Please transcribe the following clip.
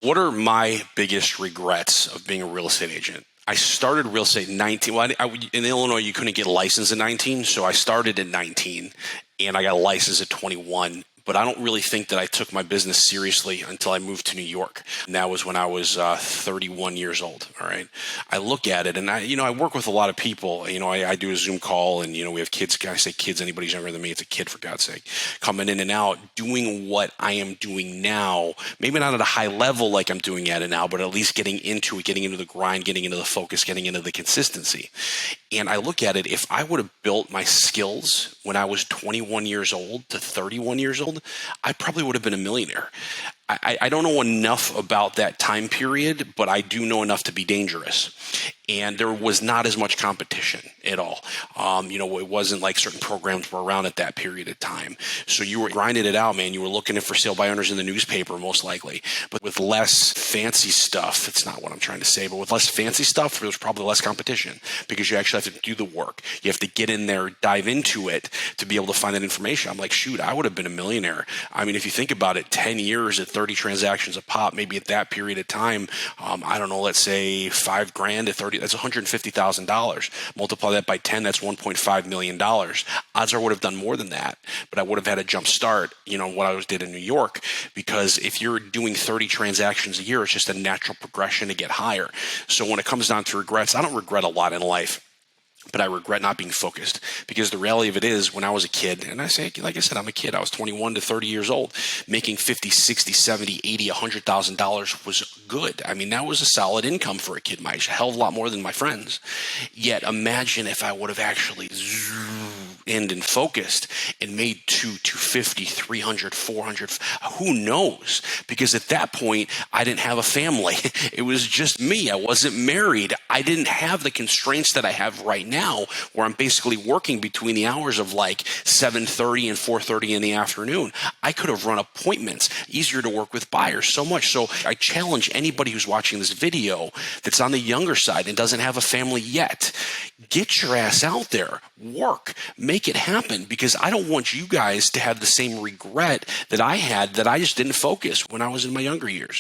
What are my biggest regrets of being a real estate agent? I started real estate in 19. Well, in Illinois, you couldn't get a license at 19, so I started at 19, and I got a license at 21. But I don't really think that I took my business seriously until I moved to New York. And that was when I was 31 years old. All right. I look at it and I work with a lot of people. I do a Zoom call and, we have kids. I say kids, anybody's younger than me, it's a kid for God's sake, coming in and out, doing what I am doing now. Maybe not at a high level like I'm doing at it now, but at least getting into it, getting into the grind, getting into the focus, getting into the consistency. And I look at it, if I would have built my skills when I was 21 years old to 31 years old, I probably would have been a millionaire. I don't know enough about that time period, but I do know enough to be dangerous. And there was not as much competition at all. It wasn't like certain programs were around at that period of time. So you were grinding it out, man. You were looking for sale by owners in the newspaper, most likely. But with less fancy stuff, it's not what I'm trying to say, but with less fancy stuff, there's probably less competition because you actually have to do the work. You have to get in there, dive into it to be able to find that information. I'm like, shoot, I would have been a millionaire. I mean, if you think about it, 10 years at 30 transactions a pop, maybe at that period of time, I don't know, let's say $5,000 at 30, that's $150,000. Multiply that by 10, that's $1.5 million. Odds are I would have done more than that, but I would have had a jump start, what I did in New York, because if you're doing 30 transactions a year, it's just a natural progression to get higher. So when it comes down to regrets, I don't regret a lot in life. But I regret not being focused, because the reality of it is, when I was a kid, and like I said, I'm a kid, I was 21 to 30 years old, making 50, 60, 70, 80, $100,000 was good. I mean, that was a solid income for a kid my age, a hell of a lot more than my friends. Yet imagine if I would have actually zoomed in and focused and made 250, 300, 400, who knows? Because at that point, I didn't have a family. It was just me. I wasn't married. I didn't have the constraints that I have right now, where I'm basically working between the hours of like 7:30 and 4:30 in the afternoon. I could have run appointments, easier to work with buyers, so much. So I challenge anybody who's watching this video that's on the younger side and doesn't have a family yet, get your ass out there, work, make it happen, because I don't want you guys to have the same regret that I had, that I just didn't focus when I was in my younger years.